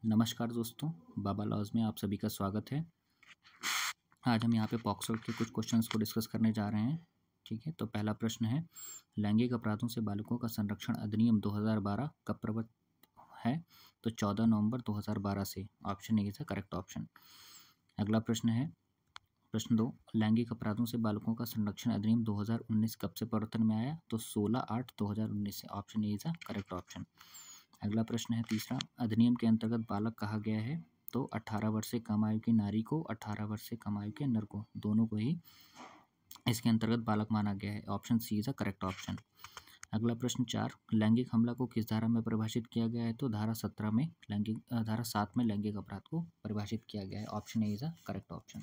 नमस्कार दोस्तों, बाबा लॉज में आप सभी का स्वागत है। आज हम यहाँ पे पॉक्सो के कुछ क्वेश्चंस को डिस्कस करने जा रहे हैं। ठीक है, तो पहला प्रश्न है, लैंगिक अपराधों से बालकों का संरक्षण अधिनियम 2012 कब प्रवर्तित है? तो 14 नवंबर 2012 से। Option A is the correct option. अगला प्रश्न है, प्रश्न 2, लैंगिक अपराधों से बालकों का संरक्षण अधिनियम 2019 कब से प्रवर्तन में आया? तो 16/8/2019 से। Option A is the correct option. अगला प्रश्न है तीसरा, अधिनियम के अंतर्गत बालक कहा गया है? तो 18 वर्ष से कम आयु की नारी को, 18 वर्ष से कम आयु के नर को, दोनों को ही इसके अंतर्गत बालक माना गया है। Option C is the correct option. अगला प्रश्न 4, लैंगिक हमला को किस धारा में परिभाषित किया गया है? तो धारा 17 में धारा 7 में लैंगिक अपराध को परिभाषित किया गया है। Option A is the correct option.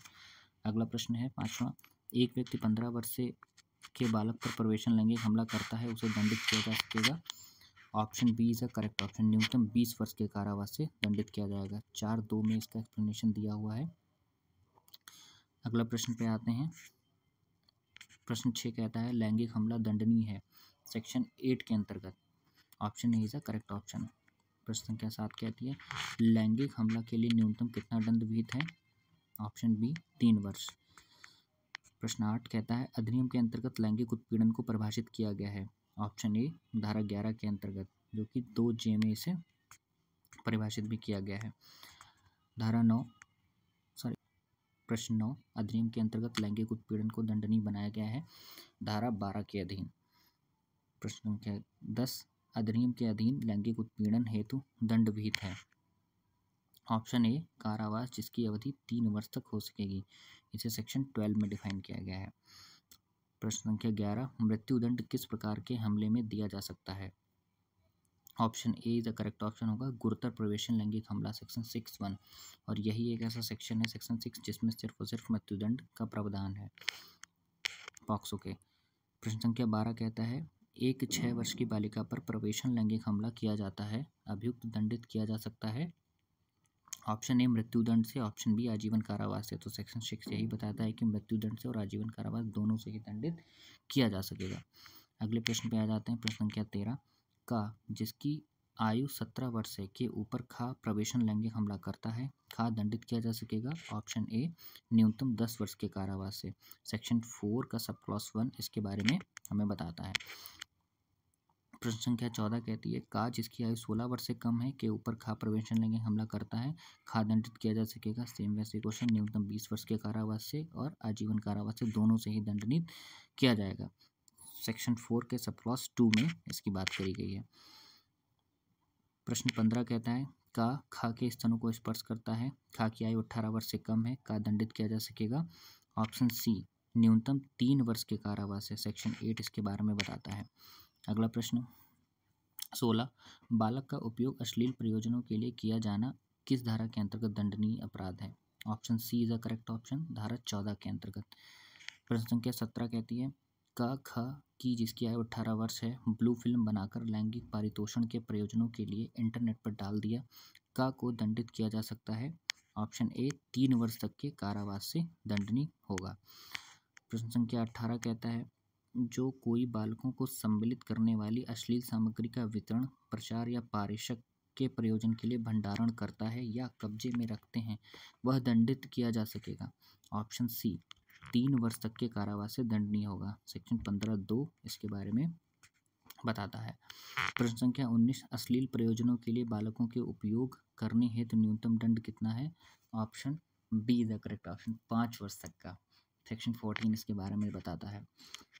अगला प्रश्न है पांचवा, एक व्यक्ति 15 वर्ष से के बालक पर प्रवेशन लैंगिक हमला करता है, उसे दंडित किया जा सकेगा? Option B is the correct option. न्यूनतम 20 वर्ष के कारावास से दंडित किया जाएगा। 4(2) में इसका एक्सप्लेनेशन दिया हुआ है। अगला प्रश्न पे आते हैं। प्रश्न 6 कहता है, लैंगिक हमला दंडनीय है सेक्शन 8 के अंतर्गत? Option A is the correct option. प्रश्न संख्या 7 कहती है, लैंगिक हमला के लिए न्यूनतम कितना दंड विहित है? ऑप्शन बी 3 वर्ष। प्रश्न 8 कहता है, अधिनियम के अंतर्गत लैंगिक उत्पीड़न को परिभाषित किया गया है? ऑप्शन ए धारा 11 के अंतर्गत, जो कि 2(j) में इसे परिभाषित भी किया गया है। प्रश्न 9, अधिनियम के अंतर्गत लैंगिक उत्पीड़न को दंडनीय बनाया गया है धारा 12 के अधीन। प्रश्न संख्या 10, अधिनियम के अधीन लैंगिक उत्पीड़न हेतु दंड विहित है? ऑप्शन ए कारावास जिसकी अवधि 3 वर्ष तक हो सकेगी, इसे सेक्शन 12 में डिफाइन किया गया है। प्रश्न संख्या 11, मृत्युदंड किस प्रकार के हमले में दिया जा सकता है? Option A is the correct option होगा, गुरुतर प्रवेशन लैंगिक हमला सेक्शन 6(1), और यही एक ऐसा सेक्शन है सेक्शन 6 जिसमें सिर्फ और सिर्फ मृत्युदंड का प्रावधान है पॉक्सो के। प्रश्न संख्या 12 कहता है, एक 6 वर्ष की बालिका पर प्रवेशन लैंगिक हमला किया जाता है, अभियुक्त दंडित किया जा सकता है? ऑप्शन ए मृत्युदंड से, ऑप्शन बी आजीवन कारावास से। तो सेक्शन 6 यही बताता है कि मृत्युदंड से और आजीवन कारावास दोनों से ही दंडित किया जा सकेगा। अगले प्रश्न पे आ जाते हैं। प्रश्न संख्या 13 का, जिसकी आयु 17 वर्ष के ऊपर खा प्रवेशन लैंगिक हमला करता है, खा दंडित किया जा सकेगा? ऑप्शन ए न्यूनतम 10 वर्ष के कारावास से। सेक्शन 4 का सब क्लॉज 1 इसके बारे में हमें बताता है। प्रश्न संख्या 14 कहती है, का जिसकी आयु 16 वर्ष से कम है के ऊपर खा प्रवेशन लैंगिक हमला करता है, खा दंडित किया जा सकेगा? सेम वैसे क्वेश्चन, न्यूनतम 20 वर्ष के कारावास से और आजीवन कारावास से दोनों से ही दंडित किया जाएगा। सेक्शन 4 के सब क्लॉज 2 में इसकी बात करी गई है। प्रश्न 15 कहता है, का खा के स्तनों को स्पर्श करता है, खा की आयु 18 वर्ष से कम है, का दंडित किया जा सकेगा? ऑप्शन सी न्यूनतम 3 वर्ष के कारावास है। सेक्शन 8 इसके बारे में बताता है। अगला प्रश्न 16, बालक का उपयोग अश्लील प्रयोजनों के लिए किया जाना किस धारा के अंतर्गत दंडनीय अपराध है? Option C is the correct option, धारा 14 के अंतर्गत। प्रश्न संख्या 17 कहती है, का ख की जिसकी आयु 18 वर्ष है, ब्लू फिल्म बनाकर लैंगिक पारितोषण के प्रयोजनों के लिए इंटरनेट पर डाल दिया, का को दंडित किया जा सकता है? ऑप्शन ए 3 वर्ष तक के कारावास से दंडनीय होगा। प्रश्न संख्या 18 कहता है, जो कोई बालकों को सम्मिलित करने वाली अश्लील सामग्री का वितरण, प्रचार या पारेषण के प्रयोजन के लिए भंडारण करता है या कब्जे में रखते हैं, वह दंडित किया जा सकेगा? ऑप्शन सी 3 वर्ष तक के कारावास से दंडनीय होगा। सेक्शन 15(2) इसके बारे में बताता है। प्रश्न संख्या 19, अश्लील प्रयोजनों के लिए बालकों के उपयोग करने हेतु न्यूनतम दंड कितना है? Option be the correct option, 5 वर्ष तक का। सेक्शन 14 इसके बारे में बताता है।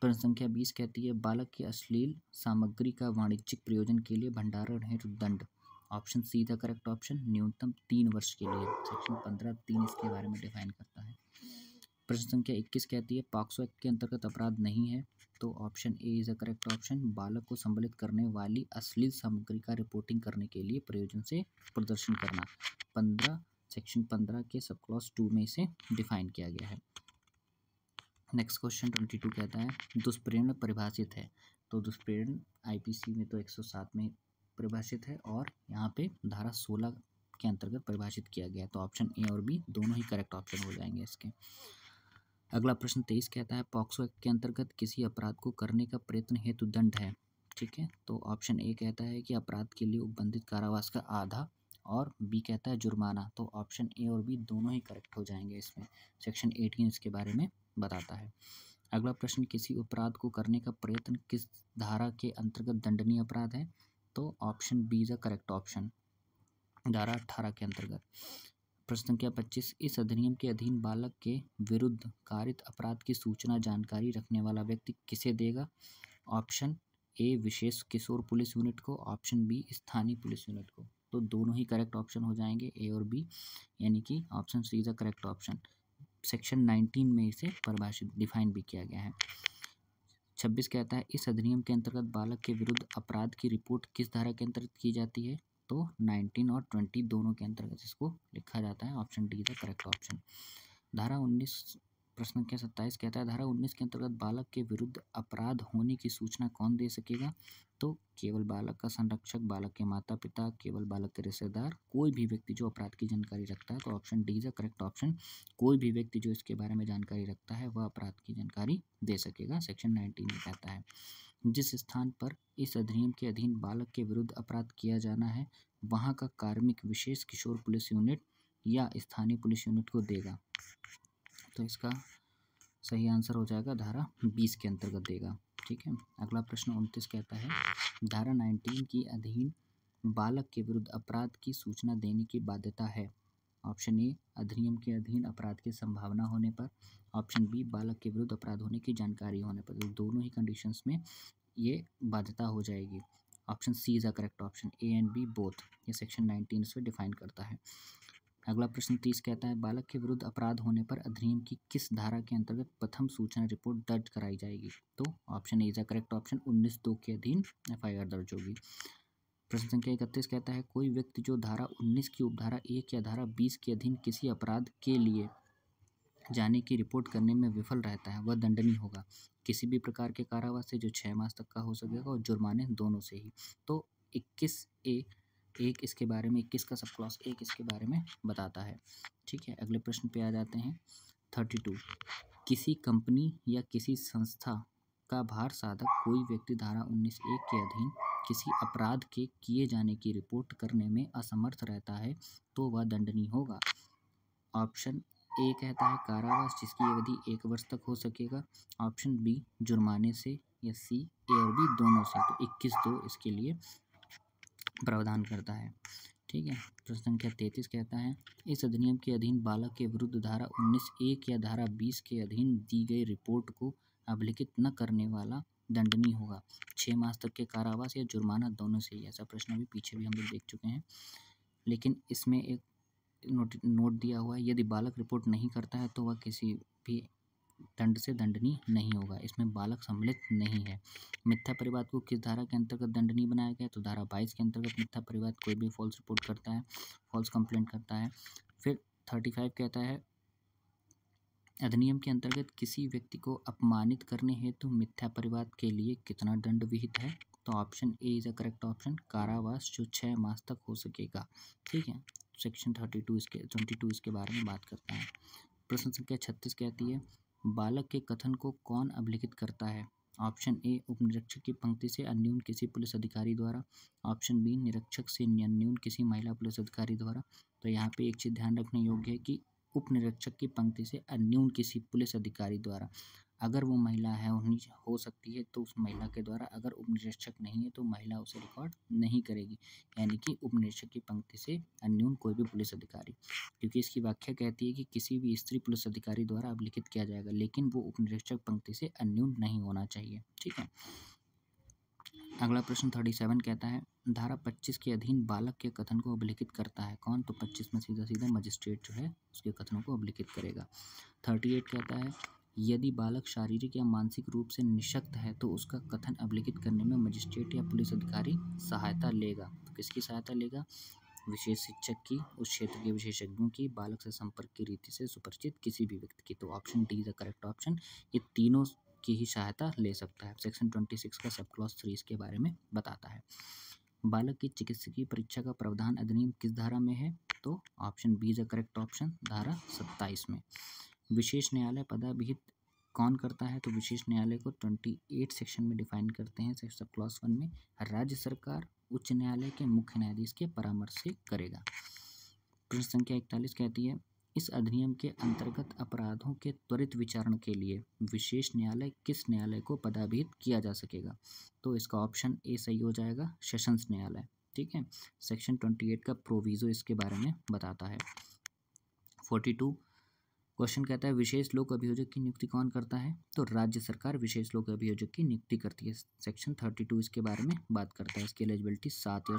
प्रश्न संख्या 20 कहती है, बालक की अश्लील सामग्री का वाणिज्यिक प्रयोजन के लिए भंडारण हेतु दंड। Option see the correct option, न्यूनतम 3 वर्ष के लिए। सेक्शन 15(3) इसके बारे में डिफाइन करता है। प्रश्न संख्या 21 कहती है, पॉक्सो एक्ट के अंतर्गत अपराध नहीं है? तो option A is the correct option, बालक को सम्मिलित करने वाली अश्लील सामग्री का रिपोर्टिंग करने के लिए प्रयोजन से प्रदर्शन करना। सेक्शन 15 के सब क्लॉज 2 में इसे डिफाइन किया गया है। नेक्स्ट क्वेश्चन 22 कहता है, दुष्प्रेरण परिभाषित है? तो दुष्प्रेरण आईपीसी में तो 107 में परिभाषित है और यहाँ पे धारा 16 के अंतर्गत परिभाषित किया गया है। तो ऑप्शन ए और बी दोनों ही करेक्ट ऑप्शन हो जाएंगे इसके। अगला प्रश्न 23 कहता है, पॉक्सो एक्ट के अंतर्गत किसी अपराध को करने का प्रयत्न हेतु दंड है? ठीक है, तो ऑप्शन ए कहता है कि अपराध के लिए उपबंधित कारावास का आधा और बी कहता है जुर्माना। तो ऑप्शन ए और बी दोनों ही करेक्ट हो जाएंगे इसमें। सेक्शन 18 इसके बारे में बताता है। अगला प्रश्न, किसी अपराध को करने का प्रयत्न किस धारा के अंतर्गत दंडनीय अपराध है? तो option B is the correct option, धारा 18 के अंतर्गत। प्रश्न संख्या 25, इस अधिनियम के अधीन बालक के विरुद्ध कारित अपराध की सूचना जानकारी रखने वाला व्यक्ति किसे देगा? ऑप्शन ए विशेष किशोर पुलिस यूनिट को, ऑप्शन बी स्थानीय पुलिस यूनिट को। तो दोनों ही करेक्ट ऑप्शन हो जाएंगे, ए और बी, यानी कि option C is the correct option. Section 19 में इसे परिभाषित डिफाइन भी किया गया है। 26 कहता है, इस अधिनियम के अंतर्गत बालक के विरुद्ध अपराध की रिपोर्ट किस धारा के अंतर्गत की जाती है? तो 19 और 20 दोनों के अंतर्गत इसको लिखा जाता है। Option D the correct option. धारा 19, प्रश्न संख्या 27 कहता है, धारा 19 के अंतर्गत बालक के विरुद्ध अपराध होने की सूचना कौन दे सकेगा? तो केवल बालक का संरक्षक, बालक के माता पिता, केवल बालक के रिश्तेदार, कोई भी व्यक्ति जो अपराध की जानकारी रखता है। तो option D is the correct option, कोई भी व्यक्ति जो इसके बारे में जानकारी रखता है वह अपराध की जानकारी दे सकेगा। सेक्शन 19 में कहता है, जिस स्थान पर इस अधिनियम के अधीन बालक के विरुद्ध अपराध किया जाना है वहाँ का कार्मिक विशेष किशोर पुलिस यूनिट या स्थानीय पुलिस यूनिट को देगा। तो इसका सही आंसर हो जाएगा धारा 20 के अंतर्गत देगा। ठीक है। अगला प्रश्न 29 कहता है, धारा 19 के अधीन बालक के विरुद्ध अपराध की सूचना देने की बाध्यता है। ऑप्शन ए अधिनियम के अधीन अपराध की संभावना होने पर, ऑप्शन बी बालक के विरुद्ध अपराध होने की जानकारी होने पर। तो दोनों ही कंडीशंस में ये बाध्यता हो जाएगी। Option C is the correct option, A and B both. ये सेक्शन 19 से डिफाइन करता है। अगला प्रश्न 30 कहता है, बालक के विरुद्ध अपराध होने पर अधिनियम की किस धारा के अंतर्गत प्रथम सूचना रिपोर्ट दर्ज कराई जाएगी? तो option A is the correct option, 19(2) के अधीन एफआईआर दर्ज होगी। प्रश्न संख्या 31 कहता है, कोई व्यक्ति जो धारा 19 की उपधारा 1 या धारा 20 के अधीन किसी अपराध के लिए जाने की रिपोर्ट करने में विफल रहता है वह दंडनीय होगा, किसी भी प्रकार के कारावास से जो 6 मास तक का हो सकेगा और जुर्माने दोनों से ही। तो 21(a) एक इसके बारे में, 21 का सब क्लॉज 1 इसके बारे में बताता है। ठीक है। अगले प्रश्न पे आ जाते हैं। 32, किसी कंपनी या किसी संस्था का भार साधक कोई व्यक्ति धारा 19(1) के अधीन किसी अपराध के किए जाने की रिपोर्ट करने में असमर्थ रहता है तो वह दंडनीय होगा। ऑप्शन ए कहता है कारावास जिसकी अवधि 1 वर्ष तक हो सकेगा, ऑप्शन बी जुर्माने से, या सी ए और बी दोनों से। तो 21(2) इसके लिए प्रावधान करता है। ठीक है। प्रश्न संख्या 33 कहता है, इस अधिनियम के अधीन बालक के विरुद्ध धारा 19(1) या धारा 20 के अधीन दी गई रिपोर्ट को अभिलिखित न करने वाला दंडनीय होगा, 6 मास तक के कारावास या जुर्माना दोनों से ही। ऐसा प्रश्न अभी पीछे भी हम लोग देख चुके हैं, लेकिन इसमें एक नोट दिया हुआ है, यदि बालक रिपोर्ट नहीं करता है तो वह किसी भी दंड से दंडनीय नहीं होगा। इसमें बालक सम्मिलित नहीं है। मिथ्या परिवाद को किस धारा के अंतर्गत दंडनीय बनाया गया? तो धारा 22 के अंतर्गत मिथ्या परिवाद कोई भी फॉल्स रिपोर्ट करता है, फॉल्स कंप्लेंट करता है। फिर 35 कहता है, अधिनियम के अंतर्गत किसी व्यक्ति को अपमानित करने हेतु मिथ्या परिवाद के लिए कितना दंड विहित है? तो option A is the correct option, कारावास जो 6 मास तक हो सकेगा। ठीक है। सेक्शन 22 इसके बारे में बात करता है। प्रश्न संख्या 36 कहती है, बालक के कथन को कौन अभिलिखित करता है? ऑप्शन ए उपनिरीक्षक की पंक्ति से अन्यून किसी पुलिस अधिकारी द्वारा, ऑप्शन बी निरीक्षक से अन्यून किसी महिला पुलिस अधिकारी द्वारा। तो यहाँ पे एक चीज़ ध्यान रखने योग्य है कि उपनिरीक्षक की पंक्ति से अन्यून किसी पुलिस अधिकारी द्वारा, अगर वो महिला है उन्हीं हो सकती है तो उस महिला के द्वारा, अगर उपनिरीक्षक नहीं है तो महिला उसे रिकॉर्ड नहीं करेगी, यानी कि उपनिरीक्षक की पंक्ति से अन्यून कोई भी पुलिस अधिकारी, क्योंकि इसकी व्याख्या कहती है कि किसी भी स्त्री पुलिस अधिकारी द्वारा अभिलिखित किया जाएगा, लेकिन वो उपनिरीक्षक पंक्ति से अन्यून नहीं होना चाहिए। ठीक है। अगला प्रश्न 37 कहता है, धारा 25 के अधीन बालक के कथन को अभिलिखित करता है कौन? तो 25 में सीधा सीधा मजिस्ट्रेट जो है उसके कथनों को अभिलिखित करेगा। 38 कहता है, यदि बालक शारीरिक या मानसिक रूप से निःशक्त है तो उसका कथन अभिलिखित करने में मजिस्ट्रेट या पुलिस अधिकारी सहायता लेगा। तो किसकी सहायता लेगा? विशेष शिक्षक की, उस क्षेत्र के विशेषज्ञों की, बालक से संपर्क की रीति से सुपरिचित किसी भी व्यक्ति की। तो option D is the correct option, ये तीनों की ही सहायता ले सकता है। सेक्शन 26 का सब क्लॉज 3 इसके बारे में बताता है। बालक की चिकित्सकीय परीक्षा का प्रावधान अधिनियम किस धारा में है? तो option B is the correct option, धारा 27 में। विशेष न्यायालय पदाभिहित कौन करता है? तो विशेष न्यायालय को 28 सेक्शन में डिफाइन करते हैं सब क्लॉज 1 में, राज्य सरकार उच्च न्यायालय के मुख्य न्यायाधीश के परामर्श से करेगा। प्रश्न संख्या 41 कहती है, इस अधिनियम के अंतर्गत अपराधों के त्वरित विचारण के लिए विशेष न्यायालय किस न्यायालय को पदाभिहित किया जा सकेगा? तो इसका ऑप्शन ए सही हो जाएगा, सेशंस न्यायालय। ठीक है, सेक्शन 28 का प्रोविजो इसके बारे में बताता है। 42 क्वेश्चन कहता है, विशेष लोक अभियोजक की नियुक्ति कौन करता है? तो राज्य सरकार विशेष लोक अभियोजक की नियुक्ति करती है। सेक्शन 32 इसके बारे में बात करता है। इसकी एलिजिबिलिटी 7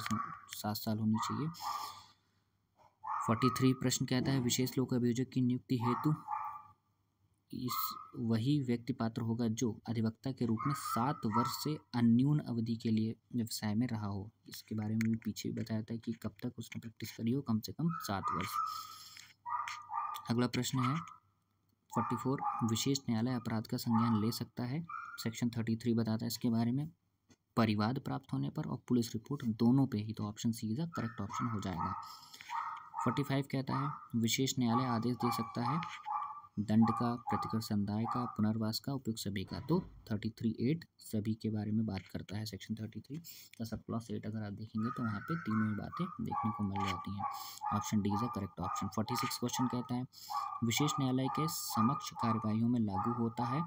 साल होनी चाहिए। 43 प्रश्न कहता है, विशेष लोक अभियोजक की नियुक्ति हेतु वही व्यक्ति पात्र होगा जो अधिवक्ता के रूप में 7 वर्ष से अन्यून अवधि के लिए व्यवसाय में रहा हो। इसके बारे में भी पीछे बताया था कि कब तक उसने प्रैक्टिस करी हो, कम से कम 7 वर्ष। अगला प्रश्न है 44, विशेष न्यायालय अपराध का संज्ञान ले सकता है। सेक्शन 33 बताता है इसके बारे में, परिवाद प्राप्त होने पर और पुलिस रिपोर्ट दोनों पे ही। तो option C is correct option हो जाएगा। 45 कहता है, विशेष न्यायालय आदेश दे सकता है दंड का, प्रतिकर संदाय का, पुनर्वास का, उपयुक्त सभी का। तो 33(8) सभी के बारे में बात करता है। सेक्शन 33 का सब क्लॉज 8 अगर आप देखेंगे तो वहाँ पे तीनों ही बातें देखने को मिल जाती हैं। Option D is a correct option. 46 question कहता है, विशेष न्यायालय के समक्ष कार्यवाहियों में लागू होता है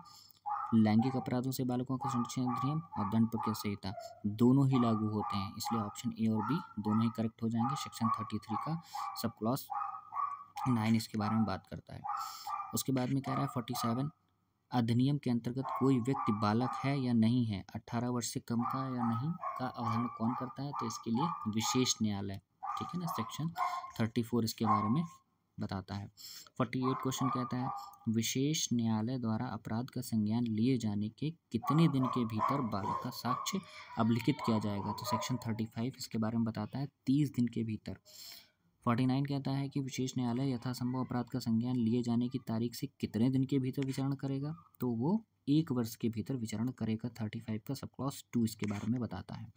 लैंगिक अपराधों से बालकों का संरक्षण अधिनियम और दंड प्रक्रिया संहिता, दोनों ही लागू होते हैं, इसलिए ऑप्शन ए और बी दोनों ही करेक्ट हो जाएंगे। सेक्शन 33 का सब क्लॉज 9 इसके बारे में बात करता है। उसके बाद में कह रहा है 47, अधिनियम के अंतर्गत कोई व्यक्ति बालक है या नहीं है, 18 वर्ष से कम का या नहीं का अवधारण कौन करता है? तो इसके लिए विशेष न्यायालय। ठीक है ना, सेक्शन 34 इसके बारे में बताता है। 48 क्वेश्चन कहता है, विशेष न्यायालय द्वारा अपराध का संज्ञान लिए जाने के कितने दिन के भीतर बालक का साक्ष्य अभिलिखित किया जाएगा? तो सेक्शन 35 इसके बारे में बताता है 30 दिन के भीतर। 49 कहता है कि विशेष न्यायालय यथासंभव अपराध का संज्ञान लिए जाने की तारीख से कितने दिन के भीतर विचारण करेगा? तो वो 1 वर्ष के भीतर विचारण करेगा। 35 का सब क्लॉज 2 इसके बारे में बताता है।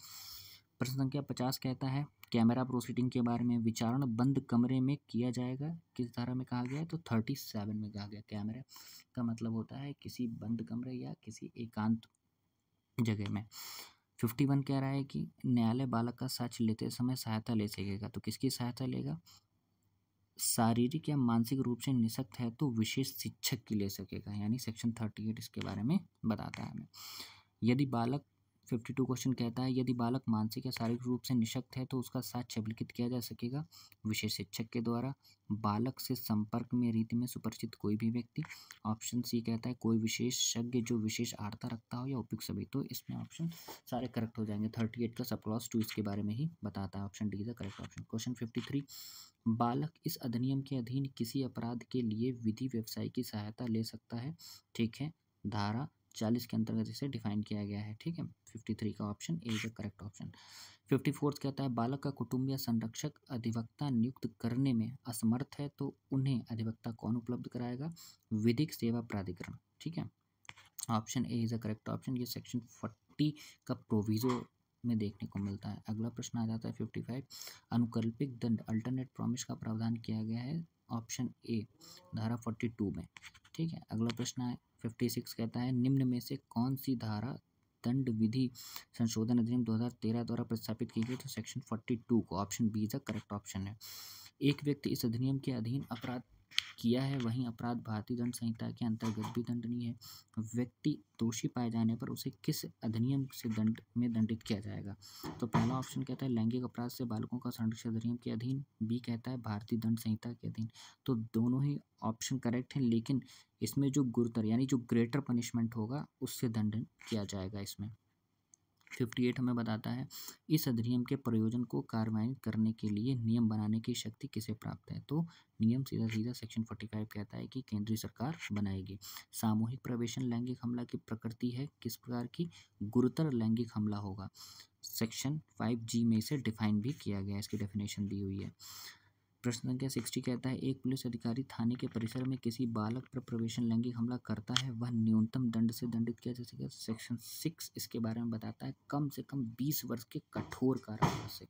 प्रश्न संख्या 50 कहता है, कैमरा प्रोसीडिंग के बारे में, विचारण बंद कमरे में किया जाएगा, किस धारा में कहा गया है? तो 37 में कहा गया। कैमरा का मतलब होता है किसी बंद कमरे या किसी एकांत जगह में। 51 कह रहा है कि न्यायालय बालक का साक्ष्य लेते समय सहायता ले सकेगा, तो किसकी सहायता लेगा? शारीरिक या मानसिक रूप से निःशक्त है तो विशेष शिक्षक की ले सकेगा, यानी सेक्शन 38 इसके बारे में बताता है हमें। यदि बालक 52 क्वेश्चन कहता है, यदि बालक मानसिक या शारीरिक रूप से निःशक्त है तो उसका साक्ष्य अभिलिखित किया जा सकेगा विशेष शिक्षक के द्वारा। बालक से संपर्क में रीति में सुपरिचित कोई भी व्यक्ति। ऑप्शन सी कहता है, कोई विशेषज्ञ जो विशेष आर्ता रखता हो या उपयुक्त सभी। तो इसमें ऑप्शन सारे करेक्ट हो जाएंगे। 38 का सब क्लॉज 2 इसके बारे में ही बताता है। Option D is the correct option. Question 53, बालक इस अधिनियम के अधीन किसी अपराध के लिए विधि व्यवसाय की सहायता ले सकता है। ठीक है, धारा 40 के अंतर्गत इसे डिफाइन किया गया है। ठीक है, 53 का option A is the correct option. 54 कहता है, बालक का कुटुंब या संरक्षक अधिवक्ता नियुक्त करने में असमर्थ है तो उन्हें अधिवक्ता कौन उपलब्ध कराएगा? विधिक सेवा प्राधिकरण। ठीक है, option A is the correct option. ये सेक्शन 40 का प्रोविजो में देखने को मिलता है। अगला प्रश्न आ जाता है 55, अनुकल्पित दंड अल्टरनेट प्रॉमिस का प्रावधान किया गया है ऑप्शन ए धारा 42 में। ठीक है, अगला प्रश्न है 56 कहता है, निम्न में से कौन सी धारा दंड विधि संशोधन अधिनियम 2013 द्वारा प्रस्तावित की गई? तो सेक्शन 42 को option B is the correct option है। एक व्यक्ति इस अधिनियम के अधीन अपराध किया है, वहीं अपराध भारतीय दंड संहिता के अंतर्गत भी दंडनीय है। व्यक्ति दोषी पाए जाने पर उसे किस अधिनियम से दंडित किया जाएगा? तो पहला ऑप्शन कहता है लैंगिक अपराध से बालकों का संरक्षण अधिनियम के अधीन, बी कहता है भारतीय दंड संहिता के अधीन। तो दोनों ही ऑप्शन करेक्ट हैं, लेकिन इसमें जो गुरुतर यानी जो ग्रेटर पनिशमेंट होगा उससे दंड किया जाएगा इसमें। 58 हमें बताता है, इस अधिनियम के प्रयोजन को कार्यान्वित करने के लिए नियम बनाने की शक्ति किसे प्राप्त है? तो नियम सीधा सीधा सेक्शन 45 कहता है कि केंद्रीय सरकार बनाएगी। सामूहिक प्रवेशन लैंगिक हमला की प्रकृति है किस प्रकार की? गुरुतर लैंगिक हमला होगा। सेक्शन 5G में इसे डिफाइन भी किया गया है, इसकी डेफिनेशन दी हुई है। प्रश्न संख्या 60 कहता है, एक पुलिस अधिकारी थाने के परिसर में किसी बालक पर प्रवेशन लैंगिक हमला करता है, वह न्यूनतम दंड से दंडित किया जा सकेगा। सेक्शन 6 इसके बारे में बताता है, कम से कम 20 वर्ष के कठोर कारावास से।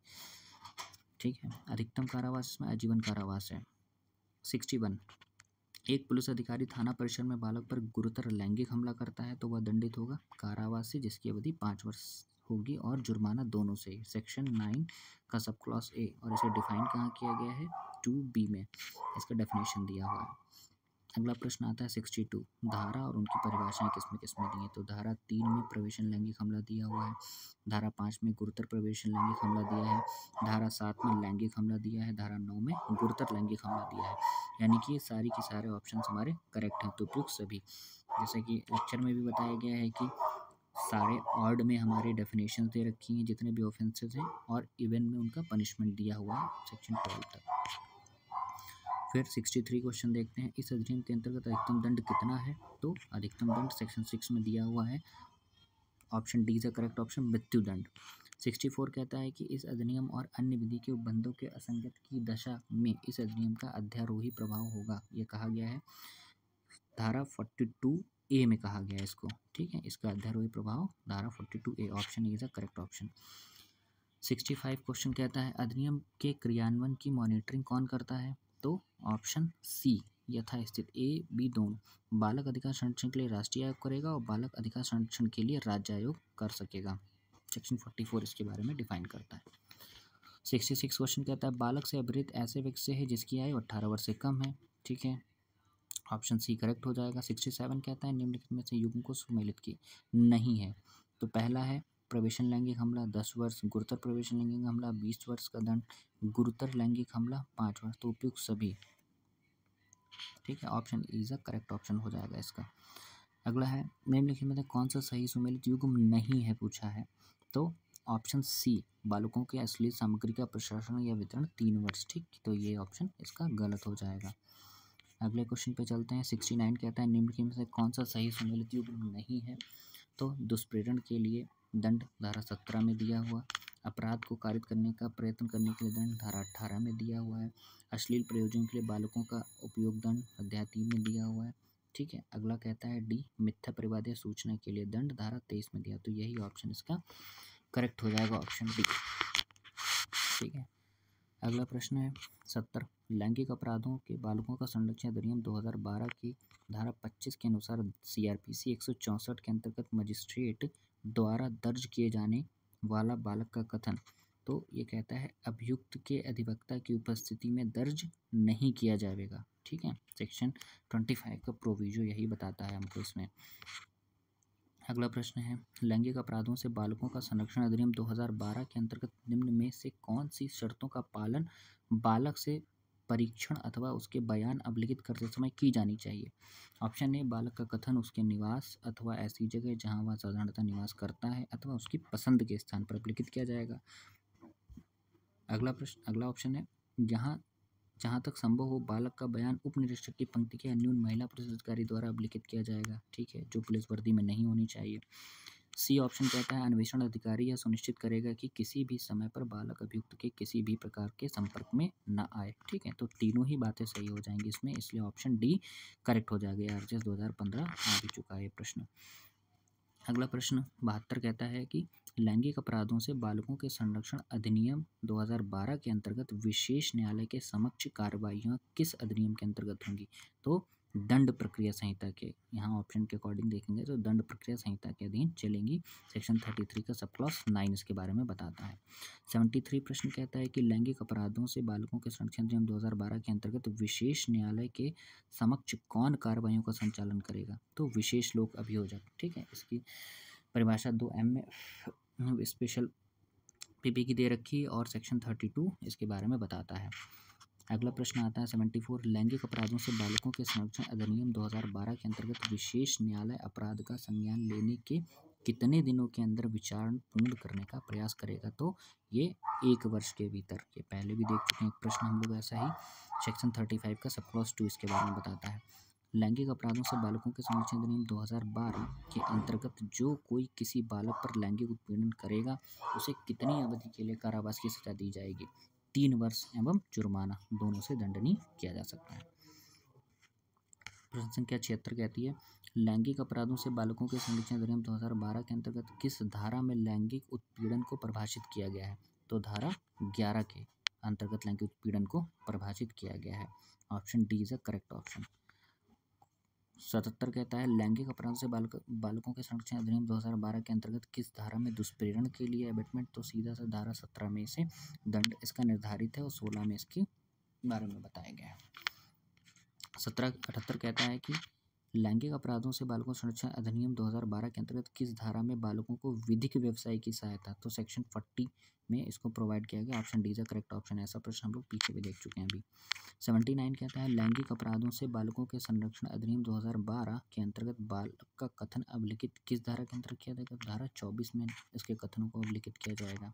ठीक है, अधिकतम कारावास में आजीवन कारावास है। 61, एक पुलिस अधिकारी थाना परिसर में बालक पर गुरुतर लैंगिक हमला करता है तो वह दंडित होगा कारावास से, जिसकी अवधि 5 वर्ष होगी और जुर्माना दोनों से। सेक्शन 9 का सब क्लॉज ए, और इसे डिफाइन कहाँ किया गया है, 2B में इसका डेफिनेशन दिया हुआ है। अगला प्रश्न आता है 62, धारा और उनकी परिभाषाएं किसमें किसमें दी हैं। तो धारा 3 में प्रवेशन लैंगिक हमला दिया हुआ है, धारा 5 में गुरुतर प्रवेशन लैंगिक हमला दिया है, धारा 7 में लैंगिक हमला दिया है, धारा 9 में गुरुतर लैंगिक हमला दिया है। यानी कि ये सारी के सारे ऑप्शन हमारे करेक्ट हैं। तो उपयुक्त सभी, जैसे कि लेक्चर में भी बताया गया है कि सारे ऑड में हमारे डेफिनेशन दे रखी हैं जितने भी ऑफेंसेस हैं, और इवन में उनका पनिशमेंट दिया हुआ है सेक्शन 12 तक। फिर 63 क्वेश्चन देखते हैं, इस अधिनियम के अंतर्गत अधिकतम दंड कितना है। तो अधिकतम दंड सेक्शन 6 में दिया हुआ है, option D is correct option, मृत्युदंड। 64 कहता है कि इस अधिनियम और अन्य विधि के उपबंधों के असंगत की दशा में इस अधिनियम का अध्यारोही प्रभाव होगा। ये कहा गया है धारा 42A में कहा गया है इसको, ठीक है। इसका अध्यारोही प्रभाव धारा 42A, option is a correct option. 65 question कहता है अधिनियम के क्रियान्वयन की मॉनिटरिंग कौन करता है। तो ऑप्शन सी, यथास्थित ए बी दोनों, बालक अधिकार संरक्षण के लिए राष्ट्रीय आयोग करेगा और बालक अधिकार संरक्षण के लिए राज्य आयोग कर सकेगा। सेक्शन 44 इसके बारे में डिफाइन करता है। 66 क्वेश्चन कहता है बालक से अभिहित ऐसे व्यक्ति से है जिसकी आयु 18 वर्ष से कम है, ठीक है। ऑप्शन सी करेक्ट हो जाएगा। 67 कहता है निम्नलिखित में से युग्म को सुमेलित की नहीं है। तो पहला है प्रवेशन लैंगिक हमला 10 वर्ष, गुरुतर प्रवेशन लैंगिक हमला 20 वर्ष का दंड, गुरुतर लैंगिक हमला 5 वर्ष। तो उपयुक्त सभी, ठीक है। Option is a correct option हो जाएगा इसका। अगला है निम्नलिखित में से कौन सा सही सुमेलित युग्म नहीं है पूछा है। तो ऑप्शन सी, बालकों के अश्लील सामग्री का प्रशासन या वितरण 3 वर्ष, ठीक। तो ये ऑप्शन इसका गलत हो जाएगा। अगले क्वेश्चन पे चलते हैं। 69 कहता है निम्नलिखित में से कौन सा सही सुमेलित युग्म नहीं है। तो दुष्प्रेरण के लिए दंड धारा 17 में दिया हुआ, अपराध को कारित करने का प्रयत्न करने के लिए दंड धारा 18 में दिया हुआ है, अश्लील प्रयोजन के लिए बालकों का उपयोग दंड अध्याय 3 में दिया हुआ है, ठीक है। अगला कहता है डी, मिथ्या परिवाद या सूचना के लिए दंड धारा 23 में दिया। तो यही ऑप्शन इसका करेक्ट हो जाएगा, ऑप्शन डी, ठीक है। अगला प्रश्न है 70, लैंगिक अपराधों के बालकों का संरक्षण अधिनियम 2012 की धारा 25 के अनुसार CRPC 164 के अंतर्गत मजिस्ट्रेट द्वारा दर्ज किए जाने वाला बालक का कथन। तो ये कहता है अभियुक्त के अधिवक्ता की उपस्थिति में दर्ज नहीं किया जाएगा, ठीक है। सेक्शन 25 का प्रोविजो यही बताता है हमको इसमें। अगला प्रश्न है लैंगिक अपराधों से बालकों का संरक्षण अधिनियम 2012 के अंतर्गत निम्न में से कौन सी शर्तों का पालन बालक से परीक्षण अथवा उसके बयान अभिलिखित करते समय की जानी चाहिए। ऑप्शन ए, बालक का कथन उसके निवास अथवा ऐसी जगह जहां वह साधारणतः निवास करता है अथवा उसकी पसंद के स्थान पर अभिलिखित किया जाएगा। अगला ऑप्शन है जहाँ तक संभव हो बालक का बयान उप निरीक्षक की पंक्ति के अन्यून महिला पुलिस अधिकारी द्वारा अभिलिखित किया जाएगा, ठीक है, जो पुलिस वर्दी में नहीं होनी चाहिए। सी ऑप्शन कहता है अन्वेषण अधिकारी यह सुनिश्चित करेगा कि किसी भी समय पर बालक अभियुक्त के किसी भी प्रकार के संपर्क में न आए, ठीक है। तो तीनों ही बातें सही हो जाएंगी इसमें, इसलिए ऑप्शन डी करेक्ट हो जाएगा। RGS 2015 आ भी चुका है प्रश्न। अगला प्रश्न 72 कहता है कि लैंगिक अपराधों से बालकों के संरक्षण अधिनियम 2012 के अंतर्गत विशेष न्यायालय के समक्ष कार्रवाइयाँ किस अधिनियम के अंतर्गत होंगी। तो दंड प्रक्रिया संहिता के, यहाँ ऑप्शन के अकॉर्डिंग देखेंगे तो दंड प्रक्रिया संहिता के अधीन चलेंगी। सेक्शन 33 का सब क्लॉज 9 इसके बारे में बताता है। 73 प्रश्न कहता है कि लैंगिक अपराधों से बालकों के संरक्षण अधिनियम 2012 के अंतर्गत विशेष न्यायालय के समक्ष कौन कार्रवाइयों का संचालन करेगा। तो विशेष लोक अभियोजक, ठीक है। इसकी परिभाषा 2M में स्पेशल PP की दे रखी है और सेक्शन 32 इसके बारे में बताता है। अगला प्रश्न आता है 74, लैंगिक अपराधों से बालकों के संरक्षण अधिनियम 2012 के अंतर्गत विशेष न्यायालय अपराध का संज्ञान लेने के कितने दिनों के अंदर विचारण पूर्ण करने का प्रयास करेगा। तो ये 1 वर्ष के भीतर। ये पहले भी देख चुके हैं एक प्रश्न हम लोग ऐसा ही। सेक्शन 35 का सब क्लॉज 2 इसके बारे में बताता है। लैंगिक अपराधों से बालकों के संरक्षण अधिनियम 2012 के अंतर्गत जो कोई किसी बालक पर लैंगिक उत्पीड़न करेगा उसे कितनी अवधि के लिए कारावास की सजा दी जाएगी। 3 वर्ष एवं जुर्माना दोनों से दंडनीय किया जा सकता है। प्रश्न संख्या 76 कहती है लैंगिक अपराधों से बालकों के संरक्षण अधिनियम 2012 के अंतर्गत किस धारा में लैंगिक उत्पीड़न को परिभाषित किया गया है। तो धारा 11 के अंतर्गत लैंगिक उत्पीड़न को परिभाषित किया गया है। Option D is a correct option. 77 कहता है लैंगिक अपराध से बालकों के संरक्षण अधिनियम 2012 के अंतर्गत किस धारा में दुष्प्रेरण के लिए एबेटमेंट, तो सीधा सा धारा 17 में से दंड इसका निर्धारित है और 16 में इसके बारे में बताया गया है। 78 कहता है कि लैंगिक अपराधों से बालकों संरक्षण अधिनियम 2012 के अंतर्गत किस धारा में बालकों को विधिक व्यवसाय की सहायता, तो सेक्शन 40 में इसको प्रोवाइड किया गया। Option D is correct option. ऐसा प्रश्न हम लोग पीछे भी देख चुके हैं अभी। 79 कहता है लैंगिक अपराधों से बालकों के संरक्षण अधिनियम 2012 के अंतर्गत बालक का कथन अभिलिखित किस धारा के अंतर्गत किया जाएगा, धारा 24 में इसके कथनों को अभिलिखित किया जाएगा।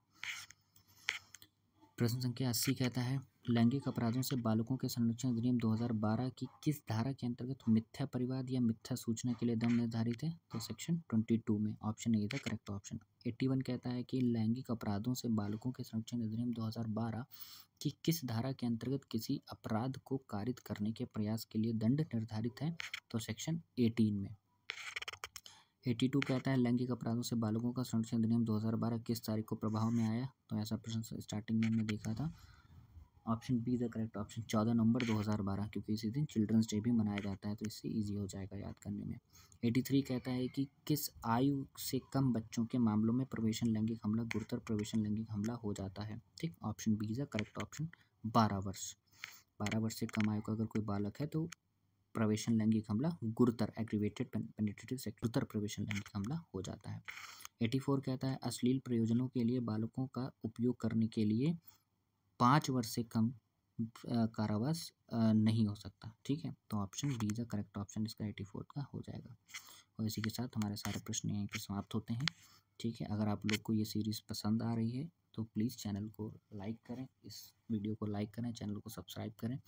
प्रश्न संख्या 80 कहता है लैंगिक अपराधों से बालकों के संरक्षण अधिनियम 2012 की किस धारा के अंतर्गत मिथ्या परिवाद या मिथ्या सूचना के लिए दंड निर्धारित है, तो सेक्शन 22 में। Option A the correct option. 81 कहता है कि लैंगिक अपराधों से बालकों के संरक्षण अधिनियम 2012 कि किस धारा के अंतर्गत किसी अपराध को कारित करने के प्रयास के लिए दंड निर्धारित है, तो सेक्शन 18 में। 82 कहता है लैंगिक अपराधों से बालकों का संरक्षण अधिनियम 2012 किस तारीख को प्रभाव में आया, तो ऐसा प्रश्न स्टार्टिंग में हमने देखा था। Option be the correct option 14 नवंबर 2012, क्योंकि इसी दिन चिल्ड्रंस डे भी मनाया जाता है, तो इससे ईजी हो जाएगा याद करने में। 83 कहता है कि किस आयु से कम बच्चों के मामलों में प्रवेशन लैंगिक हमला गुरुतर प्रवेशन लैंगिक हमला हो जाता है, ठीक। Option be the correct option 12 वर्ष। 12 वर्ष से कम आयु का अगर कोई बालक है तो प्रवेशन लैंगिक हमला गुरुतर एग्रीवेटेड पेनिट्रेटिव गुरुतर प्रवेशन लैंगिक हमला हो जाता है। 84 कहता है अश्लील प्रयोजनों के लिए बालकों का उपयोग करने के लिए 5 वर्ष से कम कारावास नहीं हो सकता, ठीक है। तो option be the correct option इसका 84 का हो जाएगा। और इसी के साथ हमारे सारे प्रश्न यहीं पर समाप्त होते हैं, ठीक है। अगर आप लोग को ये सीरीज़ पसंद आ रही है तो प्लीज़ चैनल को लाइक करें, इस वीडियो को लाइक करें, चैनल को सब्सक्राइब करें।